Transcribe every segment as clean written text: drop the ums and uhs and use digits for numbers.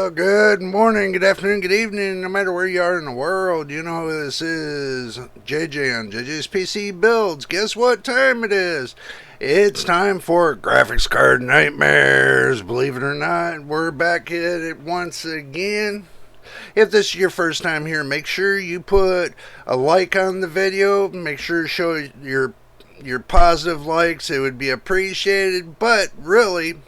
Well, good morning, good afternoon, good evening, no matter where you are in the world. You know who this is. JJ on JJ's PC Builds. Guess what time it is? It's time for graphics card nightmares. Believe it or not, we're back at it once again. If this is your first time here, make sure you put a like on the video. Make sure to show your positive likes. It would be appreciated. But really,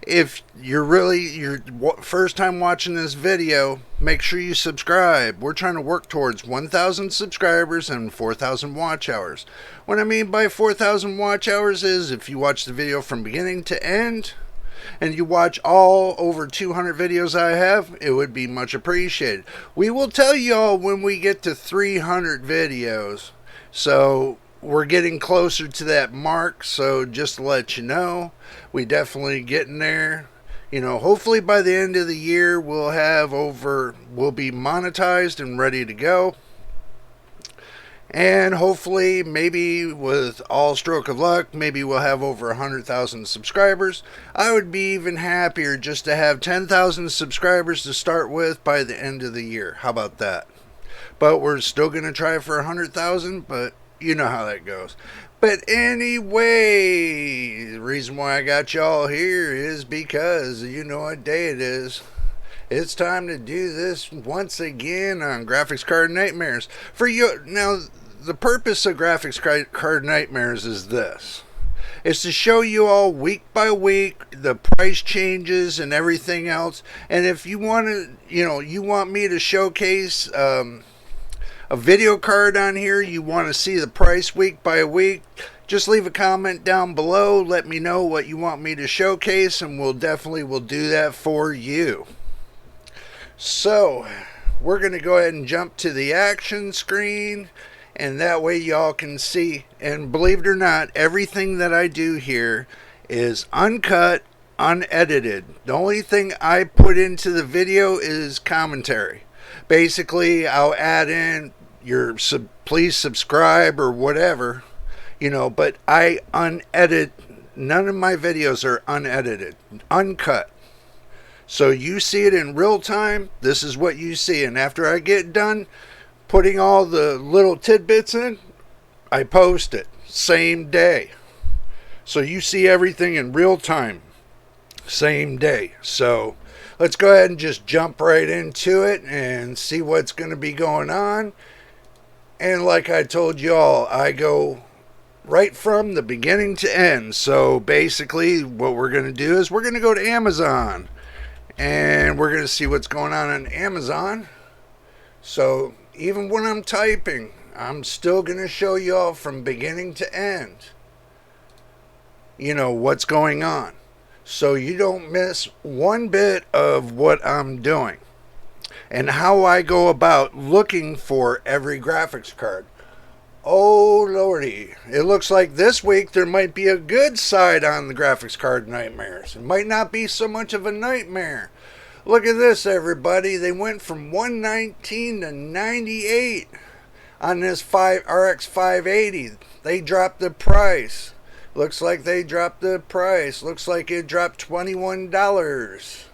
if you're your first time watching this video, make sure you subscribe. We're trying to work towards 1,000 subscribers and 4,000 watch hours. What I mean by 4,000 watch hours is if you watch the video from beginning to end and you watch all over 200 videos I have, it would be much appreciated. We will tell you all when we get to 300 videos. So we're getting closer to that mark, so just to let you know, we definitely getting there. You know, hopefully by the end of the year we'll be monetized and ready to go. And hopefully, maybe with all stroke of luck, maybe we'll have over 100,000 subscribers. I would be even happier just to have 10,000 subscribers to start with by the end of the year. How about that? But we're still going to try for 100,000, but you know how that goes. But anyway, the reason why I got y'all here is because you know what day it is. It's time to do this once again on Graphics Card Nightmares. For you now, the purpose of Graphics Card Nightmares is this. It's to show you all week by week the price changes and everything else. And if you want to, you want me to showcase a video card on here, you want to see the price week by week, just leave a comment down below. Let me know what you want me to showcase, and we'll do that for you. So, we're going to go ahead and jump to the action screen, and that way y'all can see. And believe it or not, everything that I do here is uncut, unedited. The only thing I put into the video is commentary. Basically, I'll add in your please subscribe or whatever, but I unedit. None of my videos are unedited, uncut. So you see it in real time. This is what you see. And after I get done putting all the little tidbits in, I post it same day. So you see everything in real time, same day. So let's go ahead and just jump right into it and see what's going to be going on. And like I told y'all, I go right from the beginning to end. So basically what we're going to do is we're going to go to Amazon. And we're going to see what's going on Amazon. So even when I'm typing, I'm still going to show you all from beginning to end, what's going on. So you don't miss one bit of what I'm doing. And how I go about looking for every graphics card. Oh lordy, it looks like this week there might be a good side on the Graphics Card Nightmares. It might not be so much of a nightmare. Look at this, everybody. They went from 119 to 98 on this RX 580. They dropped the price. Looks like they dropped the price. Looks like it dropped $21.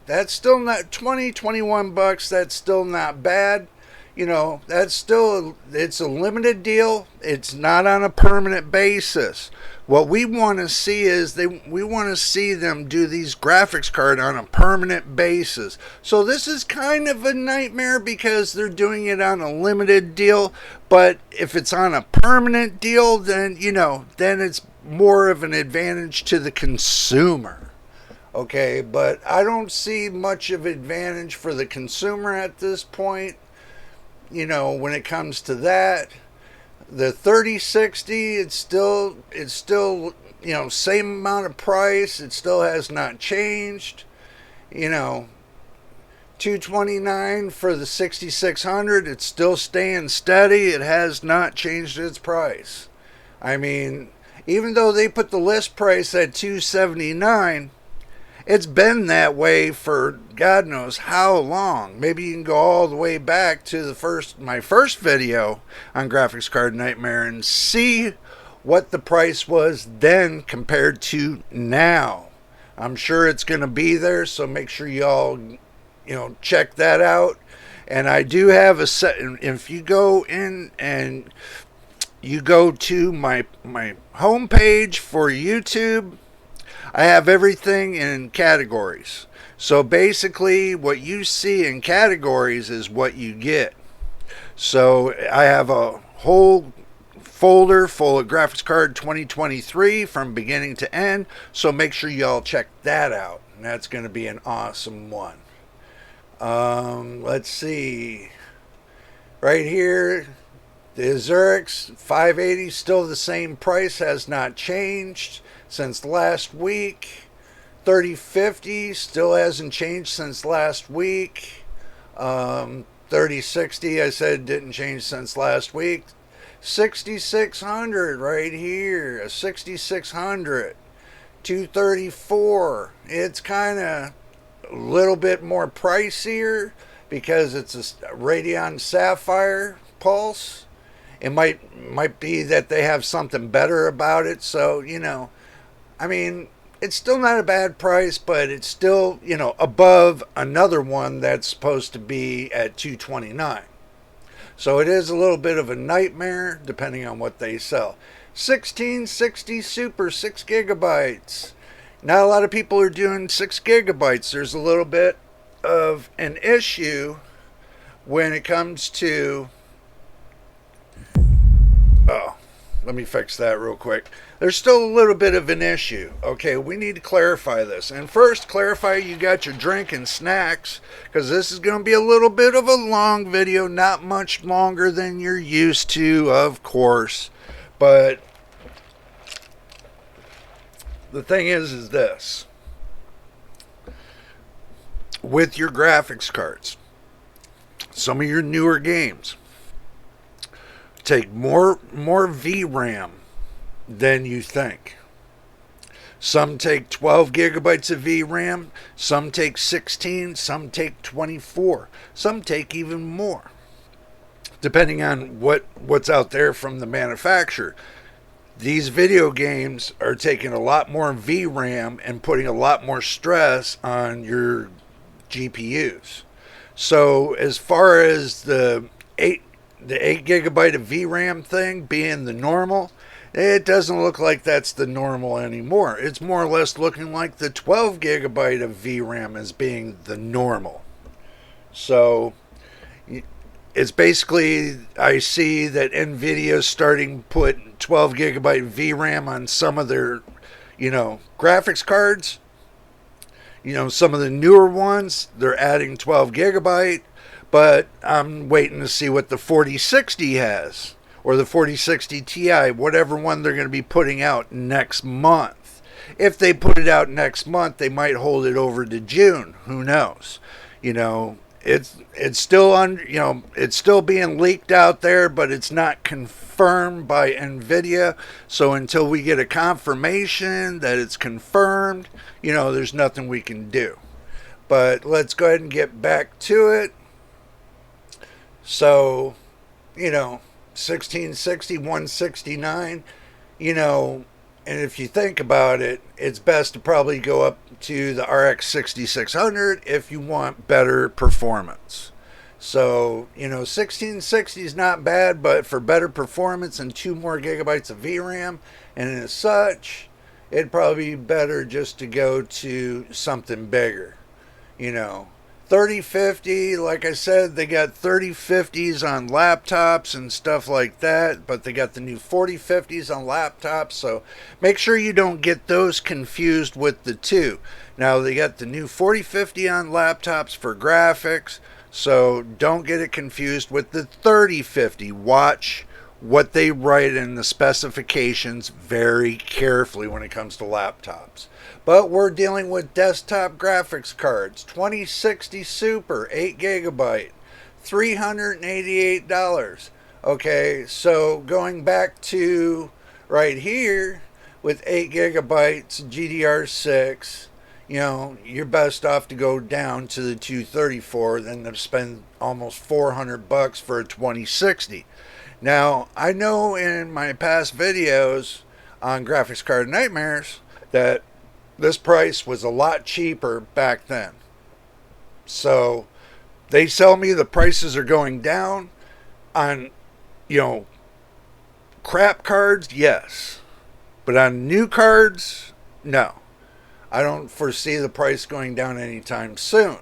That's still not $21. That's still not bad. That's still, it's a limited deal. It's not on a permanent basis. What we want to see is we want to see them do these graphics card on a permanent basis. So this is kind of a nightmare because they're doing it on a limited deal. But if it's on a permanent deal, then, then it's more of an advantage to the consumer. Okay, but I don't see much of advantage for the consumer at this point. When it comes to that, the 3060, it's still, same amount of price. It still has not changed. $229 for the 6600. It's still staying steady. It has not changed its price. I mean, even though they put the list price at $279, it's been that way for God knows how long. Maybe you can go all the way back to my first video on Graphics Card Nightmare and see what the price was then compared to now. I'm sure it's going to be there, so make sure y'all, check that out. And I do have a set. If you go in and you go to my homepage for YouTube, I have everything in categories. So basically, what you see in categories is what you get. So I have a whole folder full of graphics card 2023 from beginning to end. So make sure y'all check that out. And that's going to be an awesome one. Let's see. Right here, the Azurix 580 still the same price, has not changed since last week. 3050 still hasn't changed since last week. 3060 I said didn't change since last week. 6600 right here, a 6600. 234. It's kind of a little bit more pricier because it's a Radeon Sapphire Pulse. It might be that they have something better about it. So, I mean, it's still not a bad price, but it's still, above another one that's supposed to be at 229. So it is a little bit of a nightmare depending on what they sell. 1660 Super 6 gigabytes. Not a lot of people are doing 6 gigabytes. There's a little bit of an issue when it comes to... Oh, let me fix that real quick. There's still a little bit of an issue. Okay, we need to clarify this. And first, clarify you got your drink and snacks, because this is going to be a little bit of a long video, not much longer than you're used to, of course. But the thing is this. With your graphics cards, some of your newer games take more VRAM than you think. Some take 12 gigabytes of VRAM, some take 16, some take 24, some take even more, depending on what's out there from the manufacturer. These video games are taking a lot more VRAM and putting a lot more stress on your GPUs. So as far as the 8 gigabyte of VRAM thing being the normal, it doesn't look like that's the normal anymore. It's more or less looking like the 12 gigabyte of VRAM as being the normal. So it's basically, I see that nvidia is starting to put 12 gigabyte VRAM on some of their, graphics cards. Some of the newer ones, they're adding 12 gigabyte. But I'm waiting to see what the 4060 has, or the 4060 Ti, whatever one they're going to be putting out next month. If they put it out next month, they might hold it over to June. Who knows? It's still it's still being leaked out there, but it's not confirmed by nvidia. So until we get a confirmation that it's confirmed, there's nothing we can do. But let's go ahead and get back to it. So, 1660, 169, and if you think about it, it's best to probably go up to the RX 6600 if you want better performance. So, 1660 is not bad, but for better performance and 2 more gigabytes of VRAM, and as such, it'd probably be better just to go to something bigger, 3050, like I said, they got 3050s on laptops and stuff like that, but they got the new 4050s on laptops, so make sure you don't get those confused with the two. Now, they got the new 4050 on laptops for graphics, so don't get it confused with the 3050. Watch what they write in the specifications very carefully when it comes to laptops. But we're dealing with desktop graphics cards. 2060 Super, 8 gigabyte, $388. Okay, so going back to right here with 8 gigabytes GDR6, you're best off to go down to the 234 than to spend almost $400 for a 2060. Now, I know in my past videos on Graphics Card Nightmares that This price was a lot cheaper back then. So they tell me the prices are going down on, you know, crap cards, yes. But on new cards, no. I don't foresee the price going down anytime soon.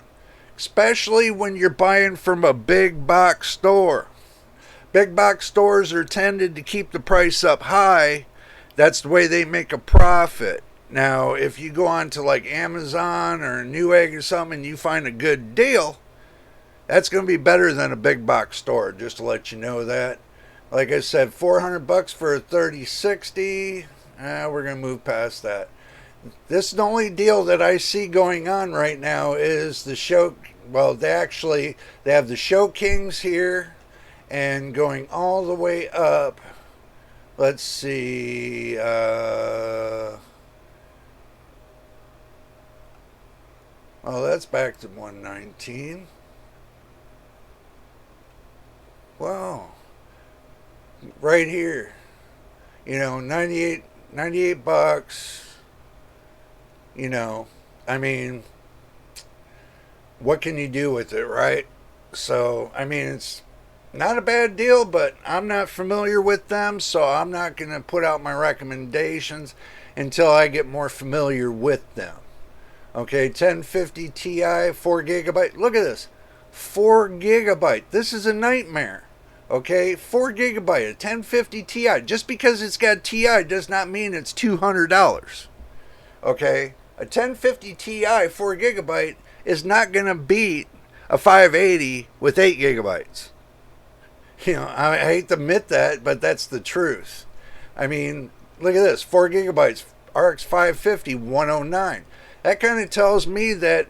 Especially when you're buying from a big box store. Big box stores are tended to keep the price up high. That's the way they make a profit. Now, if you go on to like Amazon or Newegg or something and you find a good deal, that's going to be better than a big box store, just to let you know that. Like I said, $400 for a 3060. We're going to move past that. This the only deal that I see going on right now is the show. Well, they have the Show Kings here, and going all the way up. Let's see. Oh, that's back to 119. Wow. Right here. 98 bucks. I mean, what can you do with it, right? So, I mean, it's not a bad deal, but I'm not familiar with them, so I'm not going to put out my recommendations until I get more familiar with them. Okay, 1050 Ti, 4 gigabyte. Look at this, 4 gigabyte. This is a nightmare. Okay, 4 gigabyte, a 1050 Ti. Just because it's got Ti does not mean it's $200. Okay, a 1050 Ti 4 gigabyte is not going to beat a 580 with 8 gigabytes. I hate to admit that, but that's the truth. I mean, look at this, 4 gigabytes, RX 550, 109. That kind of tells me that,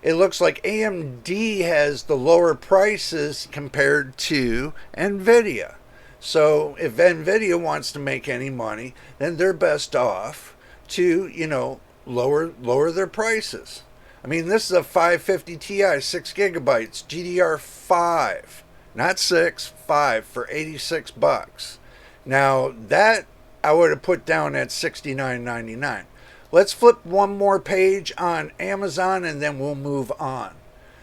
it looks like AMD has the lower prices compared to nvidia. So if nvidia wants to make any money, then they're best off to, lower their prices. I mean, this is a 550 Ti, 6 gigabytes, GDR5, not 6, 5 for 86 bucks. Now, that I would have put down at $69.99. Let's flip one more page on Amazon and then we'll move on.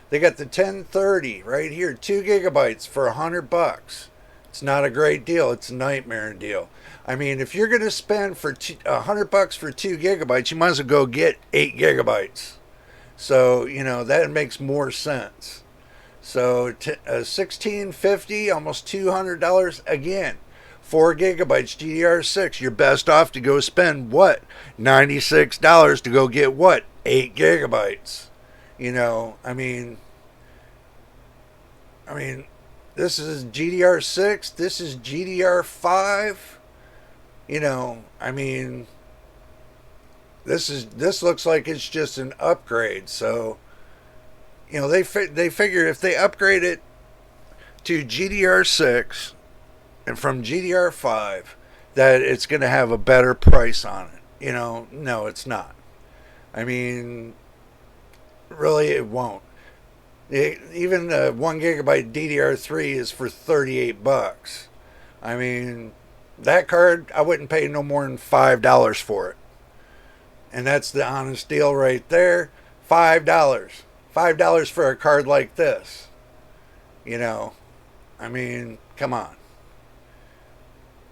They got the 1030 right here, 2 gigabytes for $100. It's not a great deal. It's a nightmare deal. I mean, if you're going to spend for $100 for 2 gigabytes, you might as well go get 8 gigabytes. So, that makes more sense. So, 1650, almost $200 again. 4 gigabytes GDR6, you're best off to go spend what? $96 to go get what? 8 gigabytes. I mean, this is GDR6, this is GDR5. I mean, this looks like it's just an upgrade. So, they figure if they upgrade it to GDR6 and from GDR5 that it's going to have a better price on it. No, it's not. I mean, really, it won't. Even the 1 gigabyte DDR3 is for 38 bucks. I mean, that card, I wouldn't pay no more than $5 for it. And that's the honest deal right there. $5. $5 for a card like this. I mean, come on.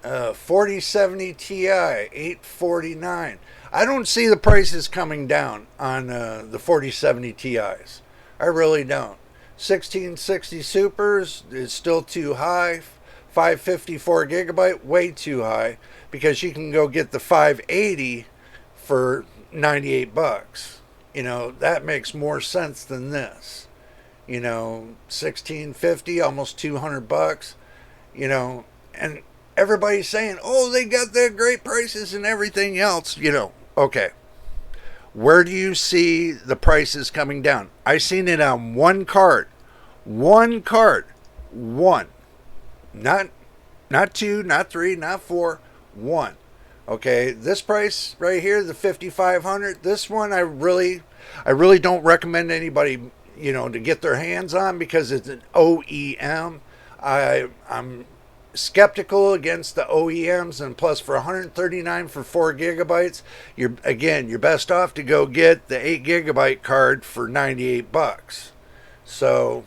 4070 Ti, $849. I don't see the prices coming down on the 4070 Ti's. I really don't. 1660 Supers is still too high. 554 gigabyte, way too high, because you can go get the 580 for 98 bucks. That makes more sense than this. 1650, almost 200 bucks. And everybody's saying, oh, they got their great prices and everything else. Okay. Where do you see the prices coming down? I seen it on one card. One card. One. Not 2, not 3, not 4. One. Okay, this price right here, the 5500, this one I really don't recommend anybody, to get their hands on because it's an OEM. I'm skeptical against the OEMs, and plus for 139 for 4 gigabytes, you're best off to go get the 8 gigabyte card for 98 bucks. So,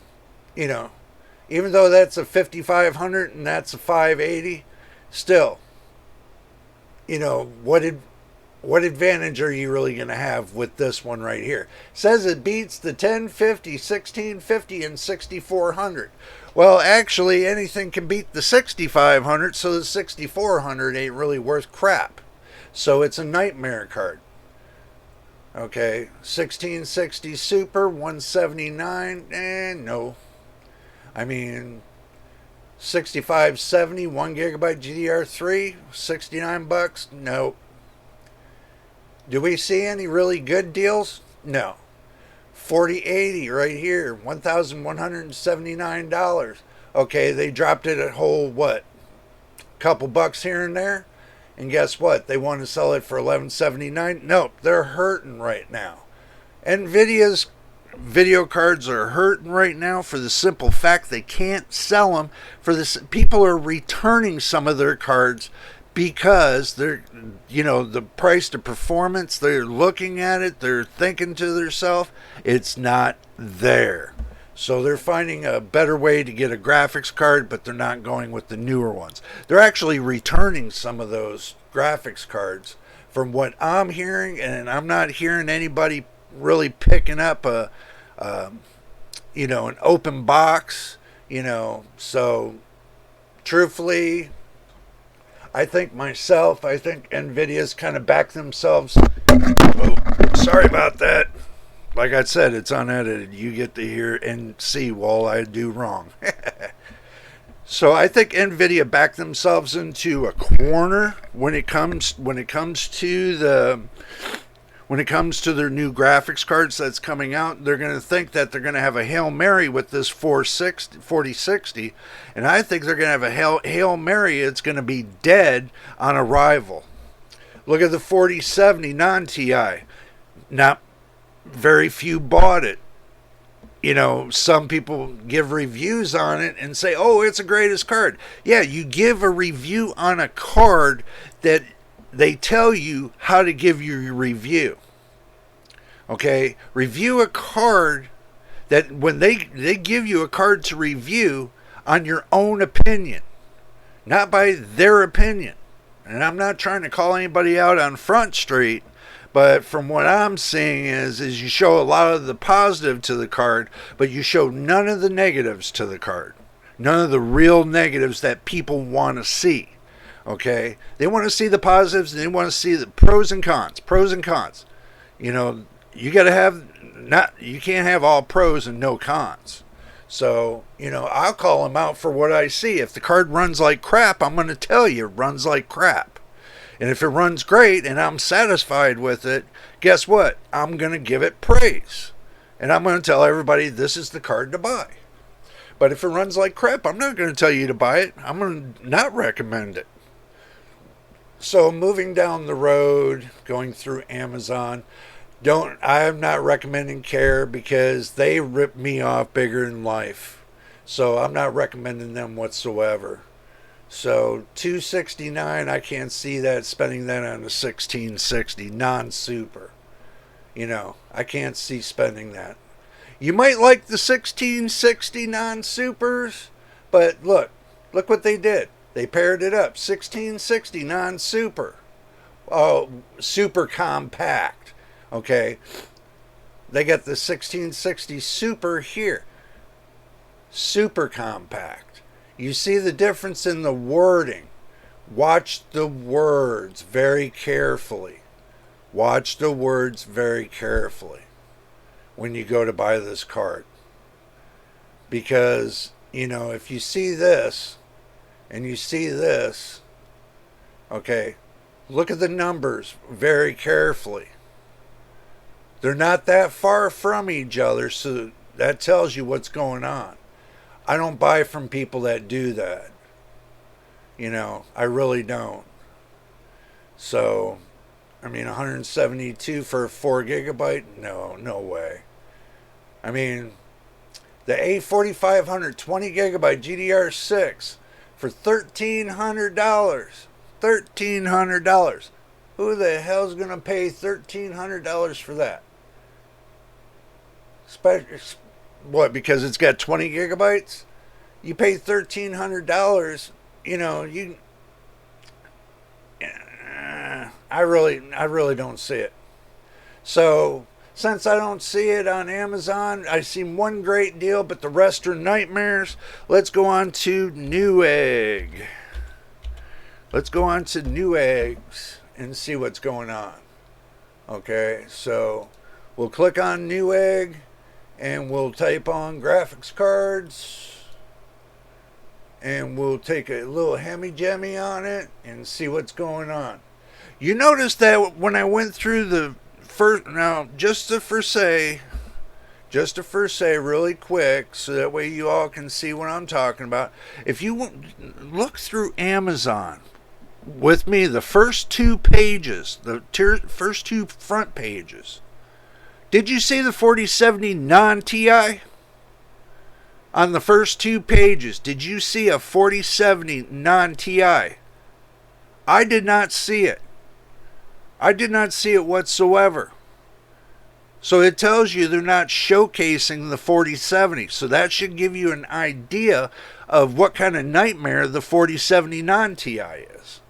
you know, even though that's a 5500 and that's a 580, still, you know, what advantage are you really going to have with this one right here? It says it beats the 1050, 1650, and 6400. Well, actually, anything can beat the 6500, so the 6400 ain't really worth crap. So it's a nightmare card. Okay, 1660 Super, 179, no. I mean, 6570, 1 gigabyte GDR3, 69 bucks, no. Do we see any really good deals? No. 4080 right here, $1,179. Okay, they dropped it a whole, what, couple bucks here and there? And guess what? They want to sell it for $11.79? Nope, they're hurting right now. nvidia's video cards are hurting right now for the simple fact they can't sell them. For this, people are returning some of their cards because they're, you know, the price to performance, they're looking at it, they're thinking to themselves, it's not there. So they're finding a better way to get a graphics card, but they're not going with the newer ones. They're actually returning some of those graphics cards from what I'm hearing, and I'm not hearing anybody really picking up you know, an open box, you know. So truthfully, I think NVIDIA's kind of backed themselves. Oh, sorry about that. Like I said, it's unedited. You get to hear and see while I do wrong. So I think NVIDIA backed themselves into a corner when it comes to their new graphics cards that's coming out. They're going to think that they're going to have a Hail Mary with this 4060, and I think they're going to have a Hail Mary. It's going to be dead on arrival. Look at the 4070 non-TI. Not very few bought it. You know, some people give reviews on it and say, oh, it's the greatest card. Yeah, you give a review on a card that they tell you how to give your review. Okay? Review a card that when they give you a card to review on your own opinion, not by their opinion. And I'm not trying to call anybody out on Front Street, but from what I'm seeing is you show a lot of the positive to the card, but you show none of the negatives to the card. None of the real negatives that people want to see. Okay? They want to see the positives, and they want to see the pros and cons. Pros and cons. You know, you can't have all pros and no cons. So, you know, I'll call them out for what I see. If the card runs like crap, I'm going to tell you it runs like crap. And if it runs great and I'm satisfied with it, guess what? I'm going to give it praise. And I'm going to tell everybody this is the card to buy. But if it runs like crap, I'm not going to tell you to buy it. I'm going to not recommend it. So moving down the road, going through Amazon, I'm not recommending Care because they rip me off bigger than life. So I'm not recommending them whatsoever. So $269, I can't see that spending that on a 1660 non-super. You know, I can't see spending that. You might like the 1660 non-supers, but look what they did. They paired it up. 1660 non-super. Oh, super compact. Okay. They got the 1660 super here. Super compact. You see the difference in the wording. Watch the words very carefully. Watch the words very carefully when you go to buy this card. Because, you know, if you see this and you see this, okay, look at the numbers very carefully. They're not that far from each other, so that tells you what's going on. I don't buy from people that do that. You know, I really don't. So, I mean, 172 for a 4 gigabyte? No way. I mean, the A4500 20 gigabyte GDR6, for $1,300. $1,300. Who the hell's going to pay $1,300 for that? What, because it's got 20 gigabytes? You pay $1,300, I really don't see it. So, since I don't see it on Amazon, I've seen one great deal, but the rest are nightmares. Let's go on to Newegg. Let's go on to Newegg's and see what's going on. Okay, so we'll click on Newegg and we'll type on graphics cards. And we'll take a little hemi-jemmy on it and see what's going on. You notice that when I went through the first, now just to first say really quick, so that way you all can see what I'm talking about. If you look through Amazon with me, the first two pages, first two front pages, did you see the 4070 non-TI? On the first two pages, did you see a 4070 non-TI? I did not see it. I did not see it whatsoever. So it tells you they're not showcasing the 4070. So that should give you an idea of what kind of nightmare the 4070 non-TI is.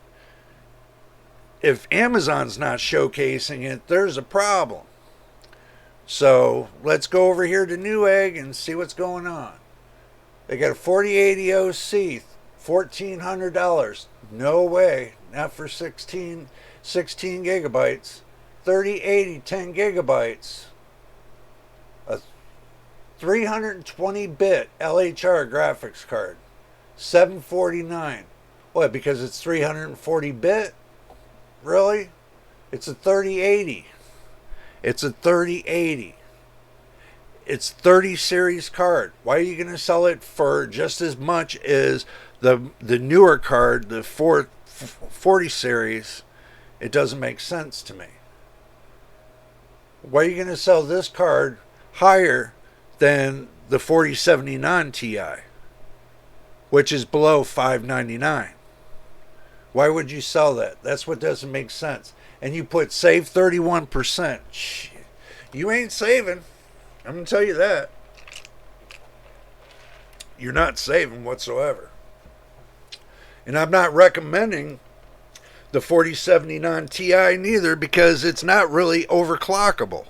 If Amazon's not showcasing it, there's a problem. So let's go over here to Newegg and see what's going on. They got a 4080 OC, $1,400. No way, not for 16 gigabytes. 3080, 10 gigabytes. A 320-bit LHR graphics card, $749. What, because it's 340-bit? Really? It's a 3080. It's a 3080. It's 30 series card. Why are you going to sell it for just as much as the newer card, the 40 series? It doesn't make sense to me. Why are you going to sell this card higher than the 4070 non-TI, which is below $599? Why would you sell that? That's what doesn't make sense. And you put save 31%. Shit. You ain't saving. I'm going to tell you that. You're not saving whatsoever. And I'm not recommending the 4070 non-TI neither, because it's not really overclockable.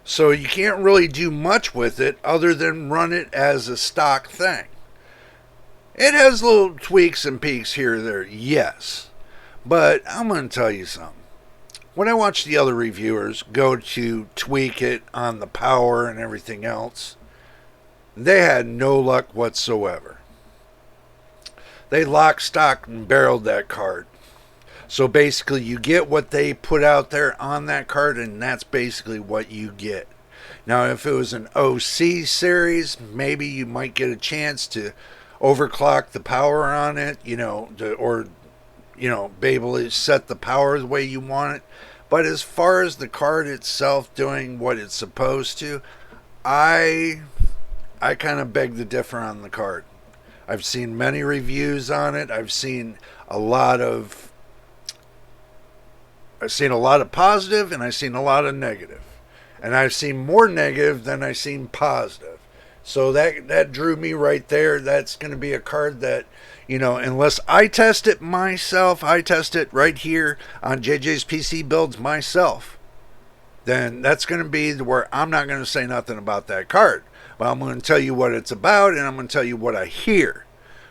So you can't really do much with it other than run it as a stock thing. It has little tweaks and peaks here or there, yes. But I'm going to tell you something. When I watch the other reviewers go to tweak it on the power and everything else, they had no luck whatsoever. They lock, stock, and barreled that card. So basically you get what they put out there on that card, and that's basically what you get. Now if it was an OC series, maybe you might get a chance to overclock the power on it, or be able to set the power the way you want it. But as far as the card itself doing what it's supposed to, I kind of beg to differ on the card. I've seen many reviews on it. I've seen a lot of positive, and I've seen a lot of negative. And I've seen more negative than I've seen positive. So that drew me right there. That's going to be a card that, unless I test it myself, I test it right here on JJ's PC Builds myself, then that's going to be where I'm not going to say nothing about that card. But I'm going to tell you what it's about, and I'm going to tell you what I hear.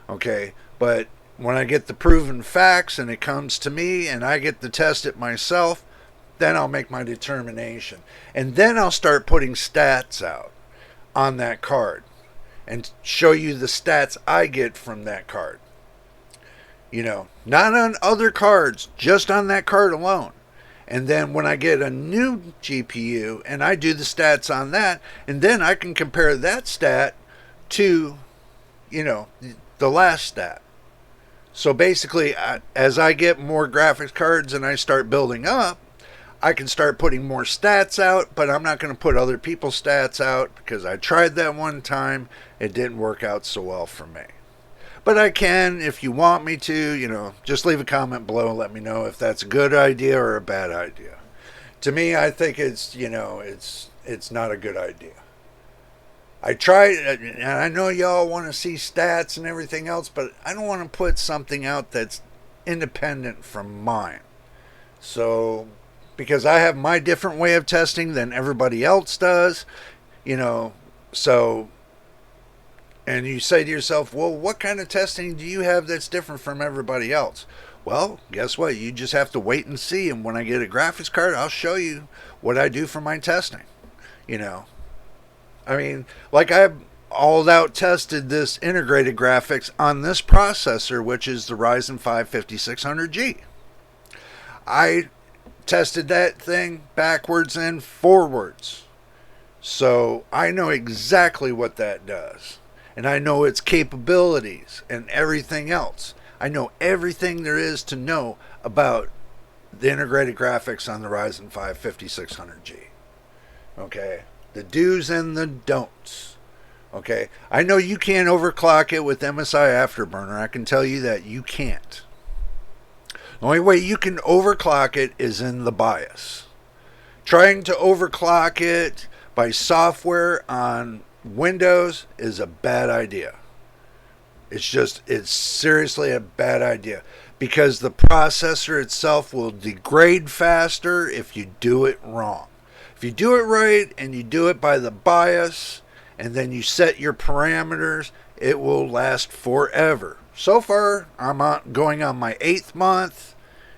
Okay? But when I get the proven facts and it comes to me and I get to test it myself, then I'll make my determination. And then I'll start putting stats out on that card and show you the stats I get from that card. Not on other cards, just on that card alone. And then when I get a new GPU and I do the stats on that, and then I can compare that stat to, the last stat. So basically, as I get more graphics cards and I start building up, I can start putting more stats out, but I'm not going to put other people's stats out because I tried that one time. It didn't work out so well for me. But I can, if you want me to, just leave a comment below and let me know if that's a good idea or a bad idea. To me, I think it's not a good idea. I tried, and I know y'all want to see stats and everything else, but I don't want to put something out that's independent from mine. So, because I have my different way of testing than everybody else does, so, and you say to yourself, well, what kind of testing do you have that's different from everybody else? Well, guess what? You just have to wait and see. And when I get a graphics card, I'll show you what I do for my testing. I mean, like I've all out tested this integrated graphics on this processor, which is the Ryzen 5 5600G. I tested that thing backwards and forwards. So I know exactly what that does. And I know its capabilities and everything else. I know everything there is to know about the integrated graphics on the Ryzen 5 5600G. Okay? The do's and the don'ts. Okay? I know you can't overclock it with MSI Afterburner. I can tell you that you can't. The only way you can overclock it is in the BIOS. Trying to overclock it by software on Windows is a bad idea. It's seriously a bad idea because the processor itself will degrade faster if you do it wrong. If you do it right and you do it by the BIOS and then you set your parameters, it will last forever. So far, I'm going on my 8th month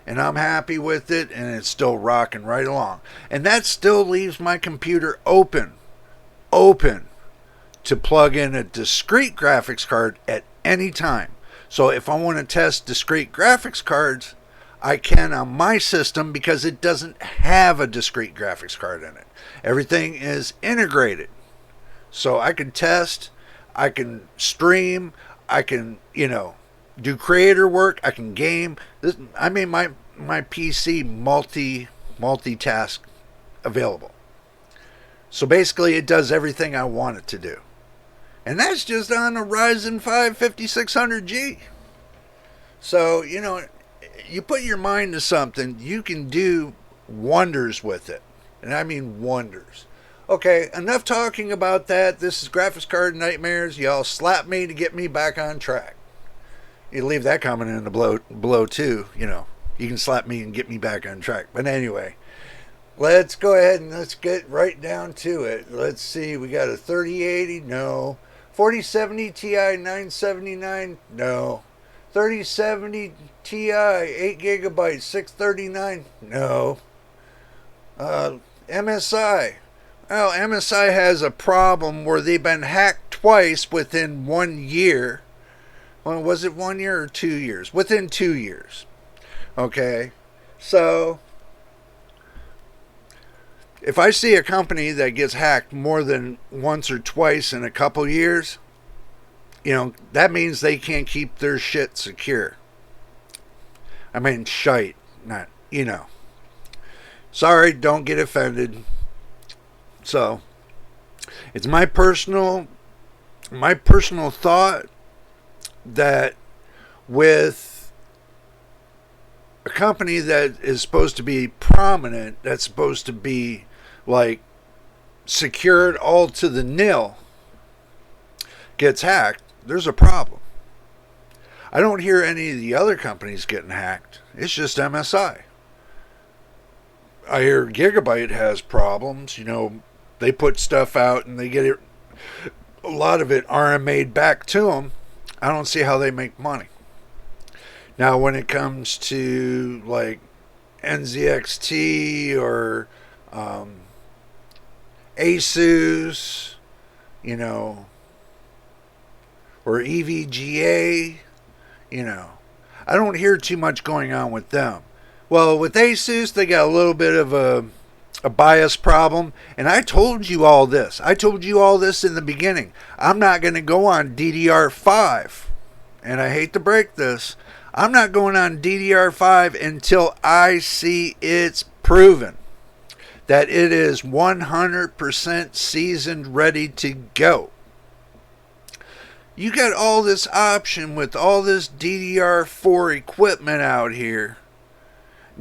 and I'm happy with it and it's still rocking right along. And that still leaves my computer open to plug in a discrete graphics card at any time. So if I want to test discrete graphics cards, I can on my system because it doesn't have a discrete graphics card in it. Everything is integrated. So I can test, I can stream, I can, do creator work, I can game. I made my PC multitask available. So basically it does everything I want it to do. And that's just on a Ryzen 5 5600G. So, you put your mind to something, you can do wonders with it. And I mean wonders. Okay, enough talking about that. This is Graphics Card Nightmares. Y'all slap me to get me back on track. You leave that comment in the below too. You can slap me and get me back on track. But anyway, let's go ahead and let's get right down to it. Let's see. We got a 3080. No. 4070 Ti 979. No. 3070 Ti 8 gigabytes 639. No. MSI. Well, MSI has a problem where they've been hacked twice within 1 year. Well, was it 1 year or 2 years? Within 2 years. Okay. So, if I see a company that gets hacked more than once or twice in a couple years, that means they can't keep their shit secure. I mean, shite, not, Sorry, don't get offended. So, it's my personal thought that with a company that is supposed to be prominent, that's supposed to be like secured all to the nil, gets hacked, there's a problem. I don't hear any of the other companies getting hacked. It's just MSI. I hear Gigabyte has problems. They put stuff out and they get it, a lot of it RMA'd back to them. I don't see how they make money. Now, when it comes to like NZXT or Asus, or EVGA, I don't hear too much going on with them. Well, with Asus, they got a little bit of a bias problem, and I told you all this. I told you all this in the beginning. I'm not going to go on DDR5, and I hate to break this. I'm not going on DDR5 until I see it's proven. that it is 100% seasoned, ready to go. You got all this option with all this DDR4 equipment out here.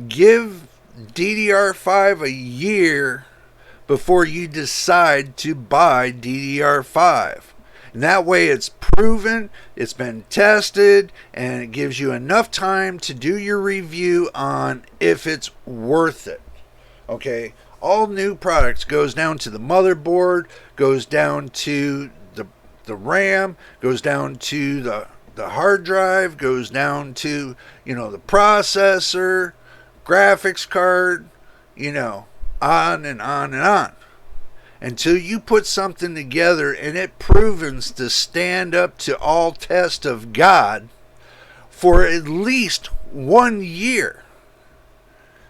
Give DDR5 a year before you decide to buy DDR5. And that way it's proven, it's been tested, and it gives you enough time to do your review on if it's worth it. Okay, all new products goes down to the motherboard, goes down to the RAM, goes down to the hard drive, goes down to, the processor, graphics card, on and on and on. Until you put something together and it proves to stand up to all test of God for at least 1 year,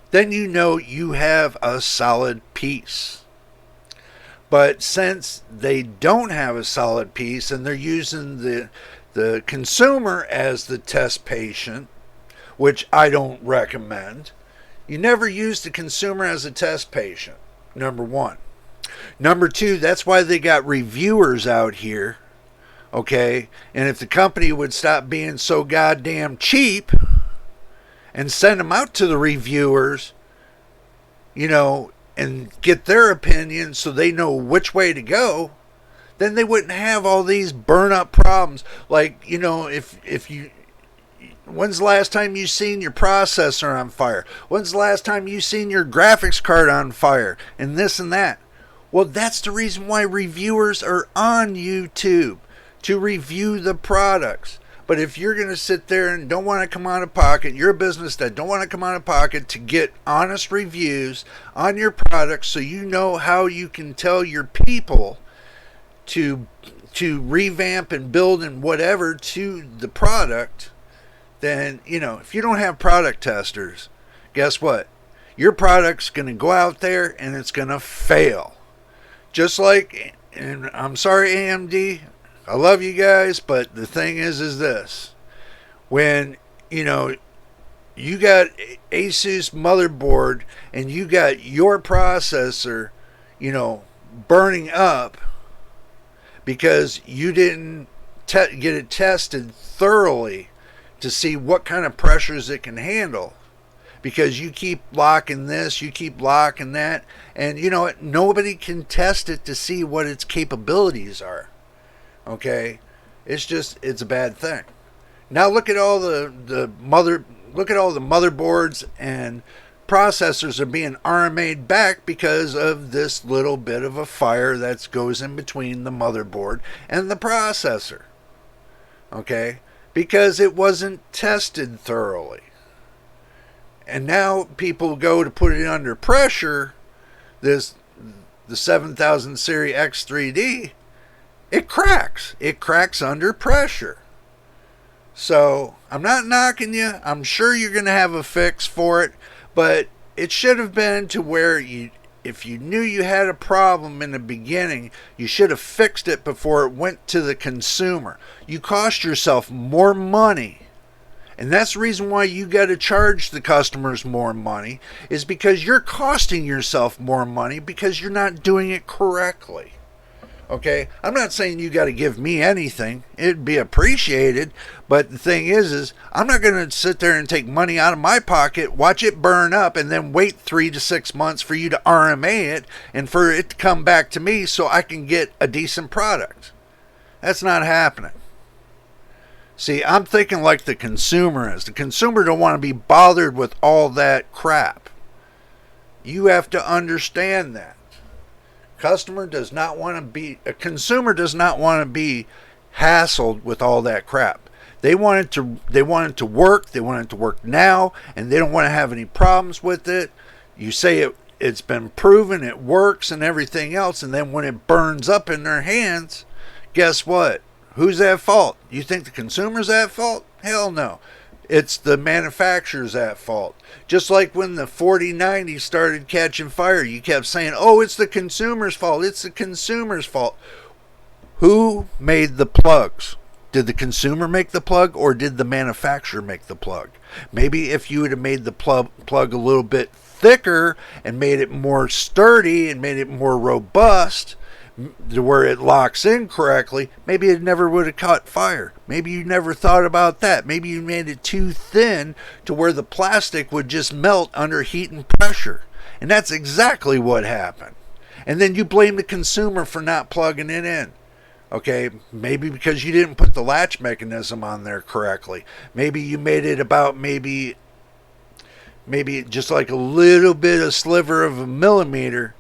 then you have a solid piece. But since they don't have a solid piece and they're using the consumer as the test patient, which I don't recommend, you never use the consumer as a test patient, number one. Number two, that's why they got reviewers out here, okay? And if the company would stop being so goddamn cheap and send them out to the reviewers, and get their opinion so they know which way to go, then they wouldn't have all these burn up problems. Like, if you, when's the last time you seen your processor on fire? When's the last time you seen your graphics card on fire? And this and that. Well, that's the reason why reviewers are on YouTube, to review the products. But if you're going to sit there and don't want to come out of pocket, you're a business that don't want to come out of pocket to get honest reviews on your products so you know how you can tell your people to revamp and build and whatever to the product, then, if you don't have product testers, guess what? Your product's going to go out there and it's going to fail. Just like, and I'm sorry, AMD, I love you guys, but the thing is this. When, you got Asus motherboard and you got your processor, burning up because you didn't get it tested thoroughly to see what kind of pressures it can handle. Because you keep locking this, you keep locking that, and you know what? Nobody can test it to see what its capabilities are. Okay, it's a bad thing. Now look at all the motherboards and processors are being RMA'd back because of this little bit of a fire that goes in between the motherboard and the processor. Okay, because it wasn't tested thoroughly. And now people go to put it under pressure. The 7000 series X3D. It cracks. It cracks under pressure. So, I'm not knocking you. I'm sure you're going to have a fix for it. But it should have been to where if you knew you had a problem in the beginning, you should have fixed it before it went to the consumer. You cost yourself more money. And that's the reason why you got to charge the customers more money, is because you're costing yourself more money because you're not doing it correctly. Okay, I'm not saying you got to give me anything. It'd be appreciated. But the thing is I'm not going to sit there and take money out of my pocket, watch it burn up, and then wait 3 to 6 months for you to RMA it and for it to come back to me so I can get a decent product. That's not happening. See, I'm thinking like the consumer is. The consumer don't want to be bothered with all that crap. You have to understand that. A consumer does not want to be hassled with all that crap. They want it to work. They want it to work now, and they don't want to have any problems with it. You say it's been proven, it works, and everything else, and then when it burns up in their hands, guess what? Who's at fault? You think the consumer's at fault? Hell no. It's the manufacturer's at fault. Just like when the 4090 started catching fire, you kept saying, oh, it's the consumer's fault. It's the consumer's fault. Who made the plugs? Did the consumer make the plug, or did the manufacturer make the plug? Maybe if you would have made the plug a little bit thicker and made it more sturdy and made it more robust to where it locks in correctly, maybe it never would have caught fire. Maybe you never thought about that. Maybe you made it too thin to where the plastic would just melt under heat and pressure. And that's exactly what happened. And then you blame the consumer for not plugging it in. Okay, maybe because you didn't put the latch mechanism on there correctly. Maybe you made it about maybe just like a little bit, a sliver of a millimeter,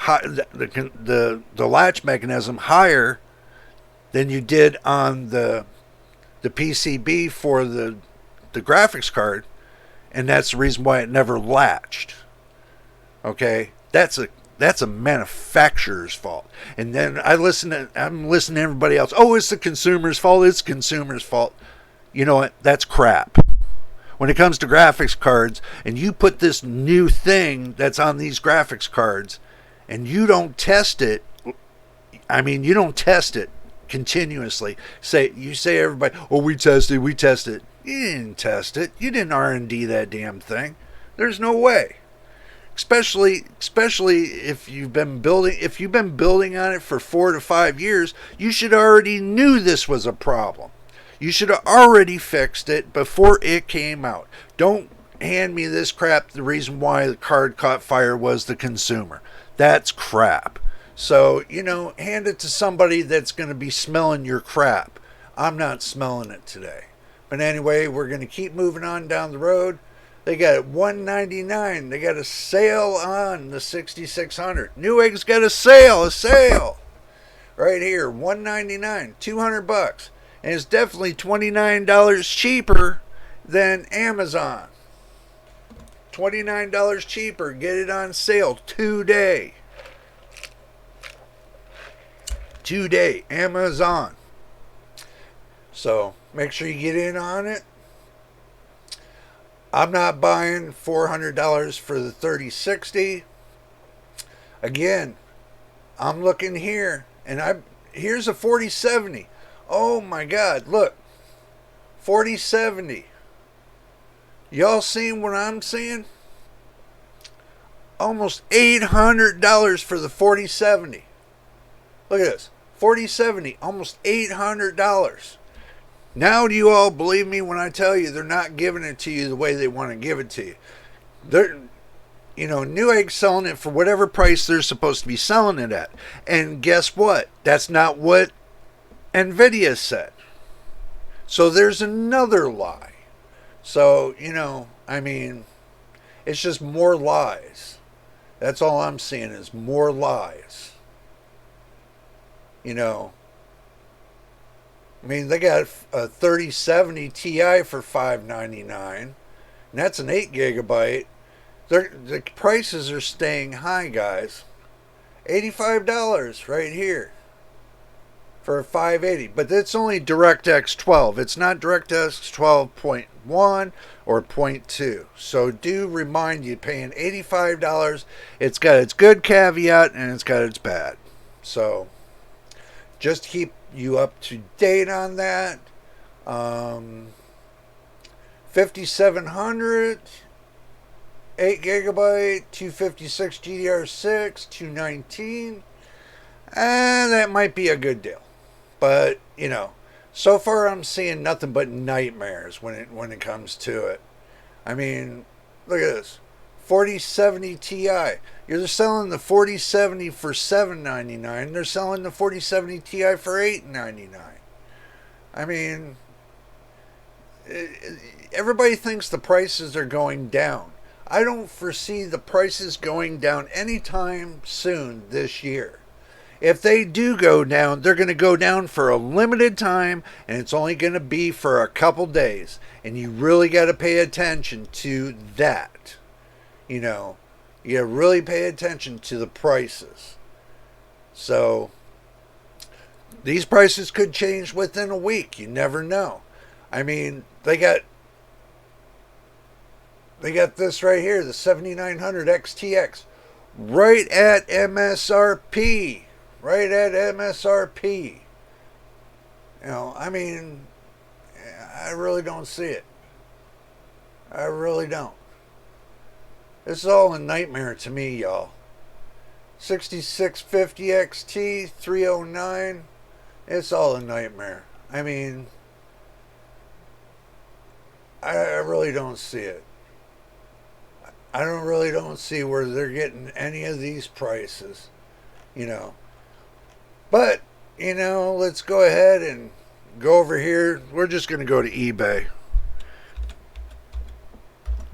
the latch mechanism higher than you did on the PCB for the graphics card, and that's the reason why it never latched. Okay, that's a manufacturer's fault. And then I'm listening to everybody else. Oh, it's the consumer's fault. It's the consumer's fault. You know what? That's crap. When it comes to graphics cards, and you put this new thing that's on these graphics cards, and you don't test it, you don't test it continuously. You say everybody, oh, we tested. You didn't test it. You didn't R&D that damn thing. There's no way. Especially if you've been building on it for 4 to 5 years, you should already knew this was a problem. You should have already fixed it before it came out. Don't hand me this crap. The reason why the card caught fire was the consumer. That's crap. So, hand it to somebody that's going to be smelling your crap. I'm not smelling it today. But anyway, we're going to keep moving on down the road. They got $199. They got a sale on the 6600. Newegg's got a sale right here. $199, $200, and it's definitely $29 cheaper than Amazon. $29 cheaper. Get it on sale today. Amazon. So make sure you get in on it. I'm not buying $400 for the 3060. Again, I'm looking here, and here's a 4070. Oh my God, look. 4070. Y'all seen what I'm seeing? Almost $800 for the 4070. Look at this. 4070, almost $800. Now do you all believe me when I tell you they're not giving it to you the way they want to give it to you? Newegg's selling it for whatever price they're supposed to be selling it at. And guess what? That's not what nvidia said. So there's another lie. So, it's just more lies. That's all I'm seeing is more lies. They got a 3070 Ti for $599, and that's an 8 gigabyte. The prices are staying high, guys. $85 right here for a 580, but it's only DirectX 12. It's not DirectX 12.1 or 0.2. So do remind you, paying $85. It's got its good caveat and it's got its bad. So just keep you up to date on that. 5700, 8 gigabyte, 256 GDR6, 219. And that might be a good deal. But, so far I'm seeing nothing but nightmares when it comes to it. Look at this. 4070 Ti. You're selling the 4070 for $799. They're selling the 4070 Ti for $899. Everybody thinks the prices are going down. I don't foresee the prices going down anytime soon this year. If they do go down, they're going to go down for a limited time, and it's only going to be for a couple days. And you really got to pay attention to that. You really pay attention to the prices. So, these prices could change within a week. You never know. They got this right here, the 7900 XTX, right at MSRP. I mean, I really don't see it. I really don't. This is all a nightmare to me, y'all. 6650 XT 309. It's all a nightmare. I mean, I really don't see it. I don't see where they're getting any of these prices, you know. But, let's go ahead and go over here. We're just going to go to eBay.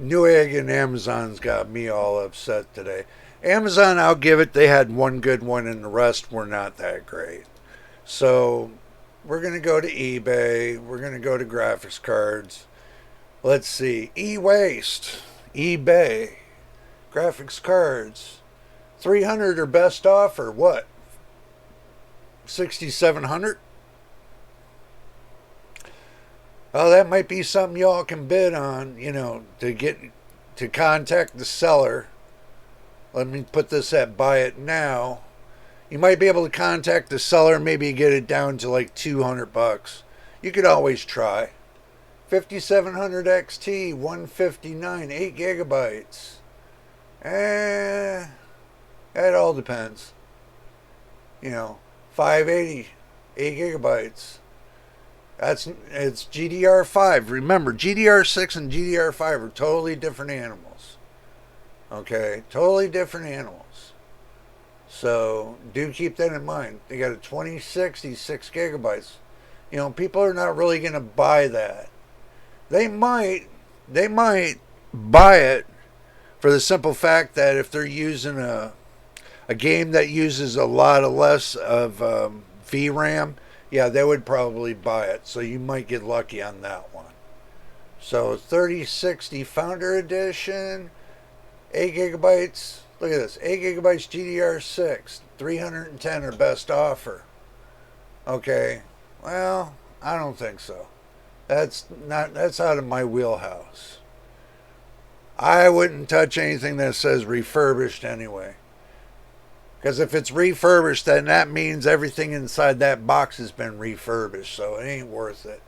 Newegg and Amazon's got me all upset today. Amazon, I'll give it, they had one good one and the rest were not that great. So we're going to go to eBay. We're going to go to graphics cards. Let's see. E-Waste. eBay. Graphics cards. 300 or best offer. What? 6,700? Oh, that might be something y'all can bid on, to contact the seller. Let me put this at buy it now. You might be able to contact the seller, maybe get it down to like $200. You could always try. 5700 XT, 159, 8 gigabytes. It all depends. 580, 8 gigabytes. It's GDR5. Remember, GDR6 and GDR5 are totally different animals. Okay, totally different animals. So do keep that in mind. They got a 2060, 6 gigabytes. People are not really going to buy that. They might buy it for the simple fact that if they're using a game that uses a lot of less of VRAM, yeah, they would probably buy it. So you might get lucky on that one. So 3060 Founder Edition, 8 gigabytes. Look at this, 8 gigabytes GDR6, 310 or best offer. Okay, well, I don't think so. That's out of my wheelhouse. I wouldn't touch anything that says refurbished anyway. Because if it's refurbished, then that means everything inside that box has been refurbished, so it ain't worth it.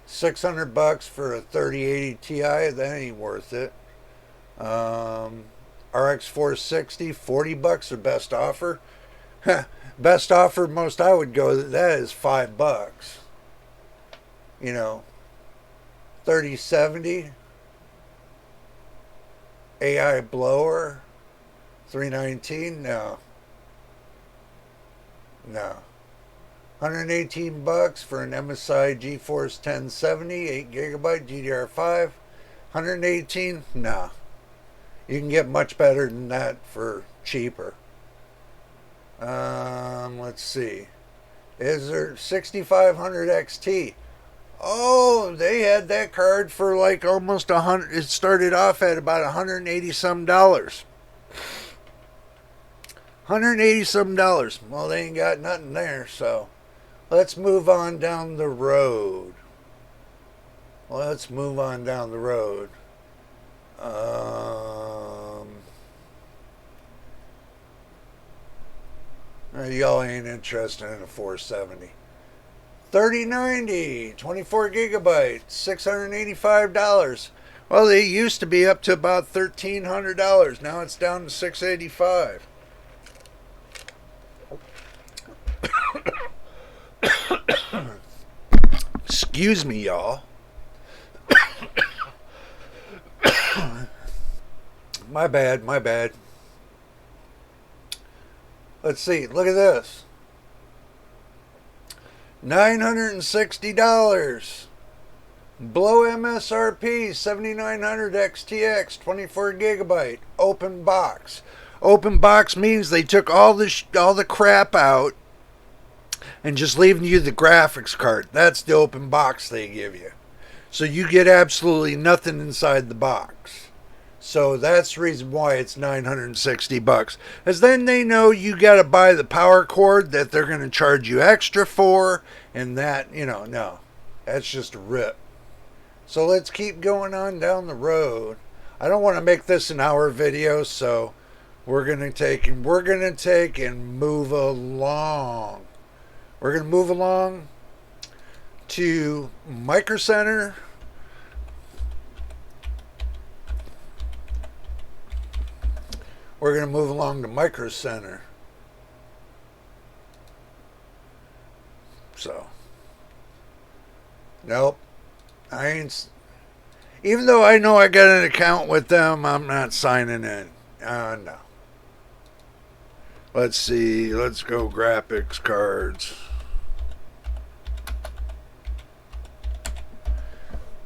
$600 for a 3080 Ti, that ain't worth it. RX 460, $40 or best offer. Best offer, most I would go, that is $5. 3070 AI blower, 319. No. 118 bucks for an MSI GeForce 1070, 8 gigabyte GDR5. 118. No. You can get much better than that for cheaper. Let's see. Is there 6500 XT? Oh, they had that card for like almost $100. It started off at about $180 some. $180 some. Well, they ain't got nothing there, so let's move on down the road. Y'all ain't interested in a 470. 3090, 24 gigabytes, $685. Well, they used to be up to about $1,300. Now it's down to $685. Excuse me, y'all. My bad. Let's see. Look at this. $960. Below MSRP, 7900 XTX, 24 gigabyte, open box. Open box means they took all the crap out and just leaving you the graphics card. That's the open box they give you. So you get absolutely nothing inside the box. So that's the reason why it's $960. As then they know you got to buy the power cord that they're going to charge you extra for, and that, no. That's just a rip. So let's keep going on down the road. I don't want to make this an hour video, so we're going to take and move along. We're going to move along to Micro Center. We're going to move along to Micro Center. So, nope. I ain't. Even though I know I got an account with them, I'm not signing in. No. Let's see. Let's go graphics cards.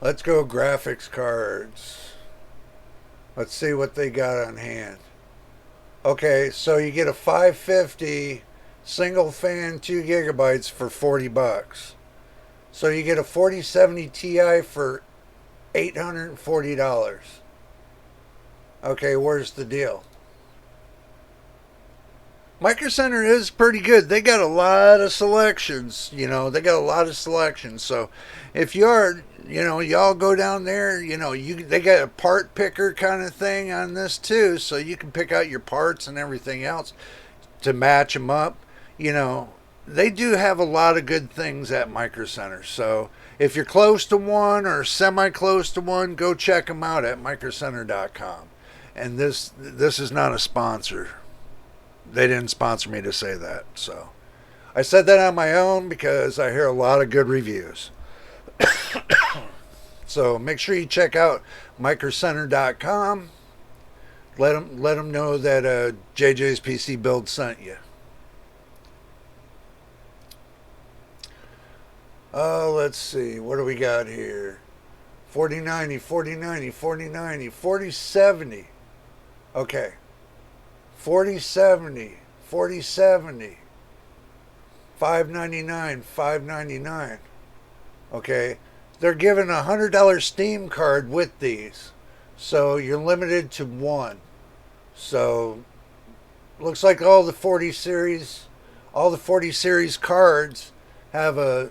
Let's go graphics cards. Let's see what they got on hand. Okay, so you get a 550 single fan 2 gigabytes for $40. So you get a 4070 Ti for $840. Okay, where's the deal? Micro Center is pretty good. They got a lot of selections. They got a lot of selections. So if you're, y'all go down there, they got a part picker kind of thing on this too. So you can pick out your parts and everything else to match them up. They do have a lot of good things at Micro Center. So if you're close to one or semi-close to one, go check them out at microcenter.com. And this is not a sponsor. They didn't sponsor me to say that. So I said that on my own because I hear a lot of good reviews. So make sure you check out microcenter.com. Let them know that JJ's PC Build sent you. Let's see. What do we got here? 4090, 4090, 4090, 4070. Okay. 4070, 4070, 599, 599. Okay, they're giving a $100 Steam card with these, so you're limited to one. So looks like all the 40 series cards have a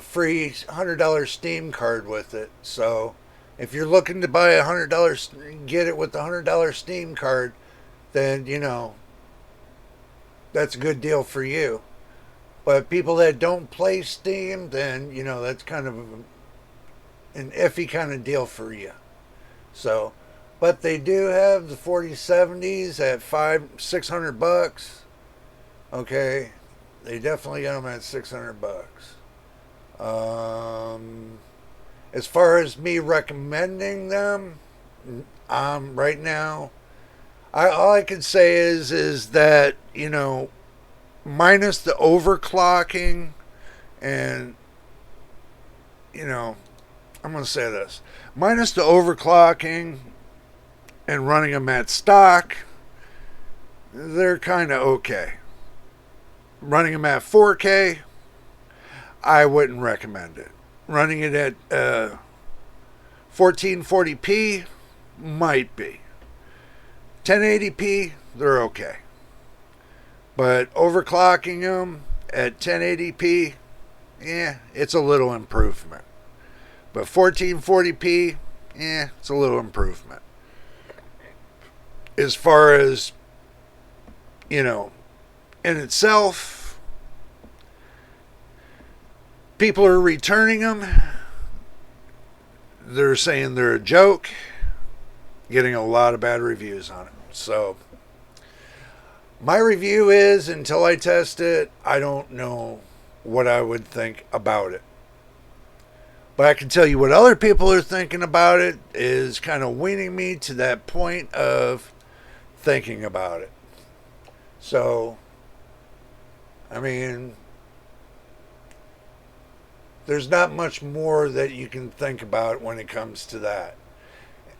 free $100 Steam card with it. So if you're looking to buy $100, get it with the $100 Steam card, then, that's a good deal for you. But people that don't play Steam, then, that's kind of an iffy kind of deal for you. So, but they do have the 4070s at $600. Okay. They definitely got them at $600. As far as me recommending them, right now, all I can say is that, minus the overclocking and, I'm going to say this, minus the overclocking and running them at stock, they're kind of okay. Running them at 4K, I wouldn't recommend it. Running it at 1440p might be. 1080p, they're okay. But overclocking them at 1080p, it's a little improvement. But 1440p, it's a little improvement. As far as, in itself, people are returning them. They're saying they're a joke. Getting a lot of bad reviews on it. So, my review is, until I test it, I don't know what I would think about it. But I can tell you what other people are thinking about it is kind of weaning me to that point of thinking about it. So, I mean, there's not much more that you can think about when it comes to that.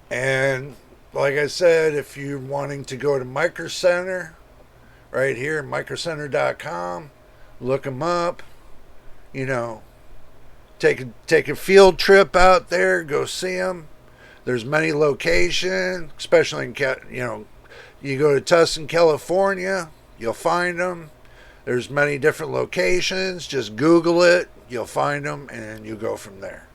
And like I said, if you're wanting to go to Micro Center, right here, microcenter.com, look them up, take a field trip out there, go see them. There's many locations, especially in, you go to Tustin, California, you'll find them. There's many different locations. Just Google it. You'll find them, and you go from there.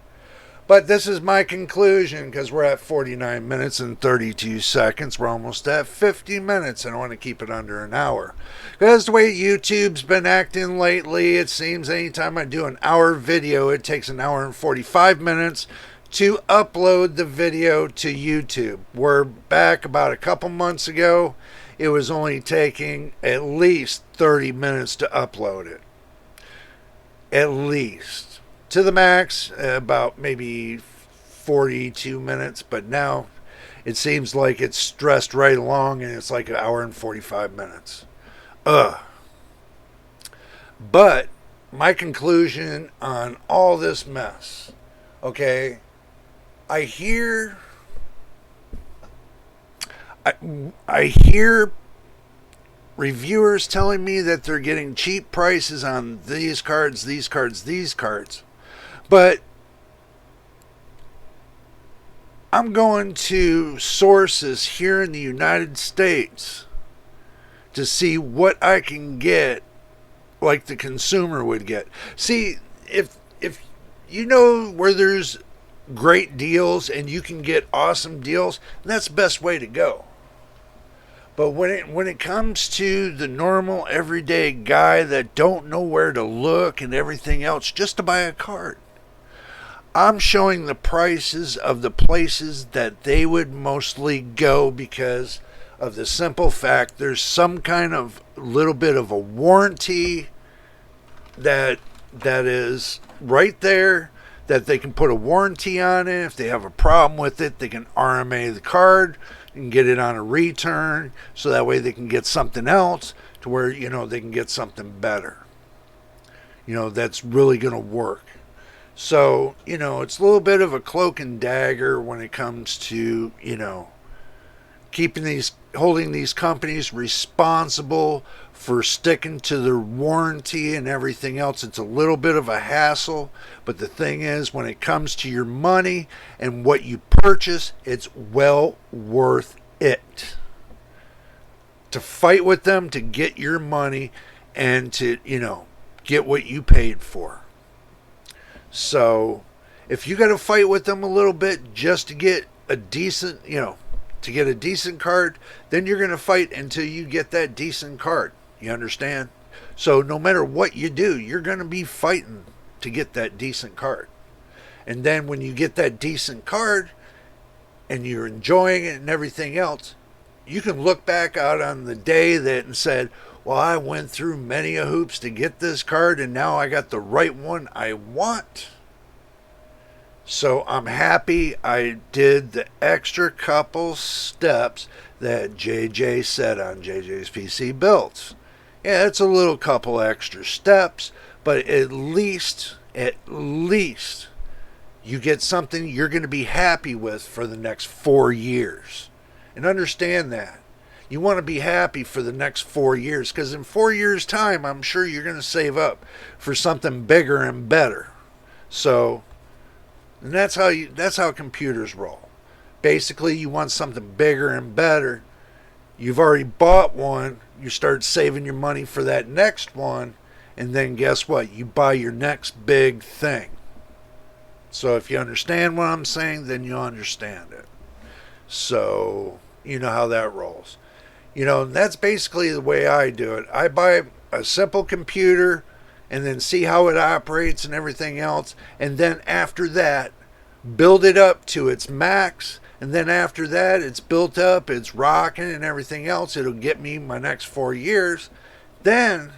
But this is my conclusion because we're at 49 minutes and 32 seconds. We're almost at 50 minutes, and I want to keep it under an hour. Because the way YouTube's been acting lately, it seems anytime I do an hour video, it takes an hour and 45 minutes to upload the video to YouTube. We're back about a couple months ago. It was only taking at least 30 minutes to upload it. At least. To the max, about maybe 42 minutes, but now it seems like it's stressed right along and it's like an hour and 45 minutes. But my conclusion on all this mess, okay, I hear reviewers telling me that they're getting cheap prices on these cards. But I'm going to sources here in the United States to see what I can get like the consumer would get. See, if you know where there's great deals and you can get awesome deals, that's the best way to go. But when it comes to the normal everyday guy that don't know where to look and everything else just to buy a card, I'm showing the prices of the places that they would mostly go because of the simple fact there's some kind of little bit of a warranty that is right there, that they can put a warranty on it. If they have a problem with it, they can RMA the card and get it on a return, so that way they can get something else to where, they can get something better, that's really going to work. So, it's a little bit of a cloak and dagger when it comes to, holding these companies responsible for sticking to their warranty and everything else. It's a little bit of a hassle, but the thing is, when it comes to your money and what you purchase, it's well worth it to fight with them to get your money and to, get what you paid for. So if you got to fight with them a little bit just to get a decent, card, then you're going to fight until you get that decent card. You understand? So no matter what you do, you're going to be fighting to get that decent card. And then when you get that decent card and you're enjoying it and everything else, you can look back out on the day that and said, well, I went through many a hoops to get this card and now I got the right one I want. So I'm happy I did the extra couple steps that JJ said on JJ's PC Builds. Yeah, it's a little couple extra steps, but at least you get something you're going to be happy with for the next 4 years. And understand that. You want to be happy for the next 4 years, because in 4 years' time, I'm sure you're going to save up for something bigger and better. So, and that's how computers roll. Basically, you want something bigger and better. You've already bought one. You start saving your money for that next one, and then guess what? You buy your next big thing. So if you understand what I'm saying, then you understand it. So you know how that rolls. That's basically the way I do it. I buy a simple computer and then see how it operates and everything else. And then after that, build it up to its max. And then after that, it's built up, it's rocking and everything else. It'll get me my next 4 years. Then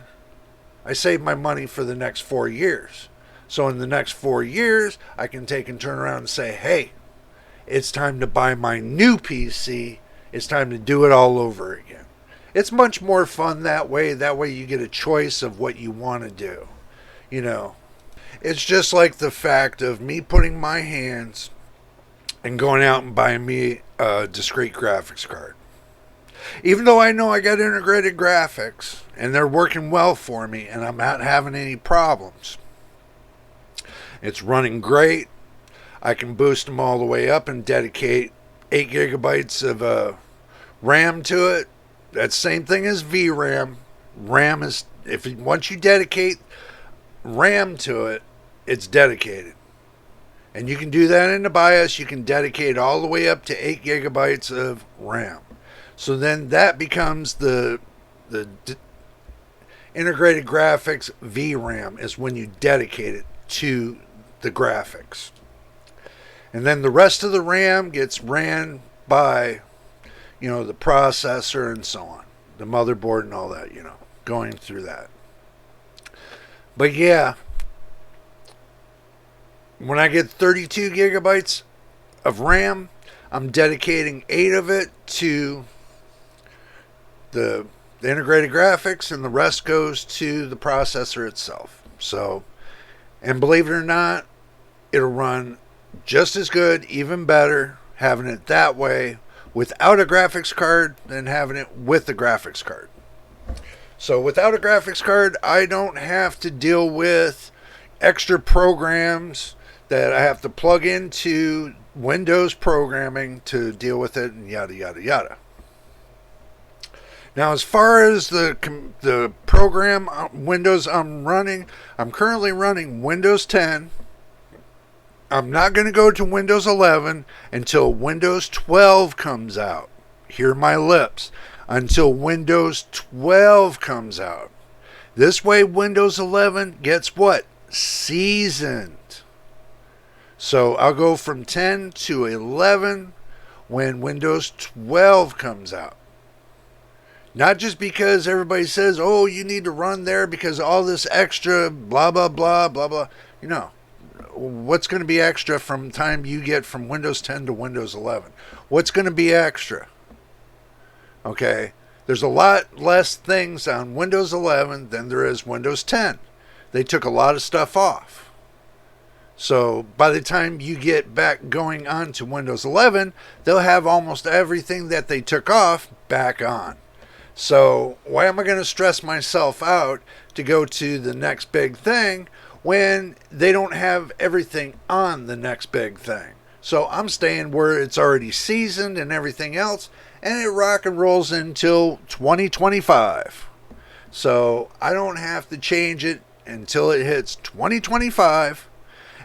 I save my money for the next 4 years. So in the next 4 years, I can take and turn around and say, hey, it's time to buy my new PC. It's time to do it all over again. It's much more fun that way. That way you get a choice of what you want to do. It's just like the fact of me putting my hands and going out and buying me a discrete graphics card. Even though I know I got integrated graphics and they're working well for me and I'm not having any problems. It's running great. I can boost them all the way up and dedicate 8 gigabytes of RAM to it. That's the same thing as VRAM. RAM is, once you dedicate RAM to it, it's dedicated. And you can do that in the BIOS. You can dedicate all the way up to 8 gigabytes of RAM. So then that becomes the integrated graphics VRAM, is when you dedicate it to the graphics. And then the rest of the RAM gets ran by, the processor and so on, the motherboard and all that, going through that. But yeah, when I get 32 gigabytes of RAM, I'm dedicating 8 of it to the integrated graphics, and the rest goes to the processor itself. So, and believe it or not, it'll run just as good, even better, having it that way without a graphics card than having it with the graphics card. So without a graphics card, I don't have to deal with extra programs that I have to plug into Windows programming to deal with it, and yada yada yada. Now, as far as the program Windows I'm running, I'm currently running Windows 10. I'm not going to go to Windows 11 until Windows 12 comes out. Hear my lips. Until Windows 12 comes out. This way, Windows 11 gets what? Seasoned. So I'll go from 10 to 11 when Windows 12 comes out. Not just because everybody says, oh, you need to run there because all this extra blah, blah, blah, blah, blah. What's going to be extra from time you get from Windows 10 to Windows 11? What's going to be extra? Okay, there's a lot less things on Windows 11 than there is Windows 10. They took a lot of stuff off. So by the time you get back going on to Windows 11, they'll have almost everything that they took off back on. So why am I going to stress myself out to go to the next big thing when they don't have everything on the next big thing? So I'm staying where it's already seasoned and everything else, and it rock and rolls until 2025. So I don't have to change it until it hits 2025.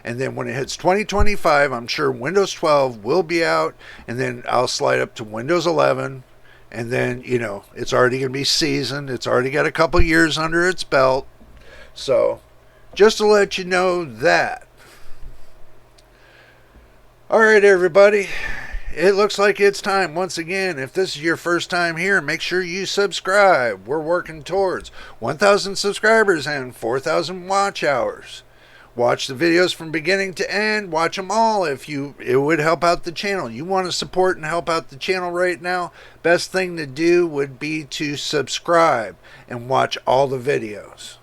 And then when it hits 2025, I'm sure Windows 12 will be out, and then I'll slide up to Windows 11. And then, it's already going to be seasoned. It's already got a couple years under its belt. So, just to let you know that. All right, everybody. It looks like it's time once again. If this is your first time here, make sure you subscribe. We're working towards 1,000 subscribers and 4,000 watch hours. Watch the videos from beginning to end. Watch them all it would help out the channel. You want to support and help out the channel right now, best thing to do would be to subscribe and watch all the videos.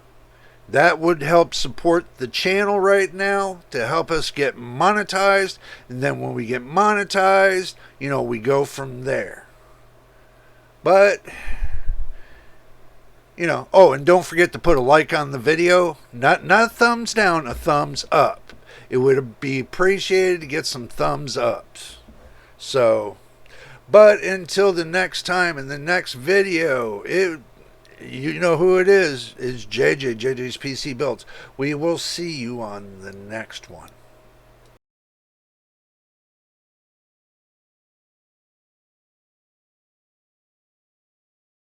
That would help support the channel right now to help us get monetized. And then when we get monetized, we go from there. But and don't forget to put a like on the video. Not a thumbs down, a thumbs up. It would be appreciated to get some thumbs ups. So, but until the next time in the next video, you know who it is JJ's PC Builds. We will see you on the next one.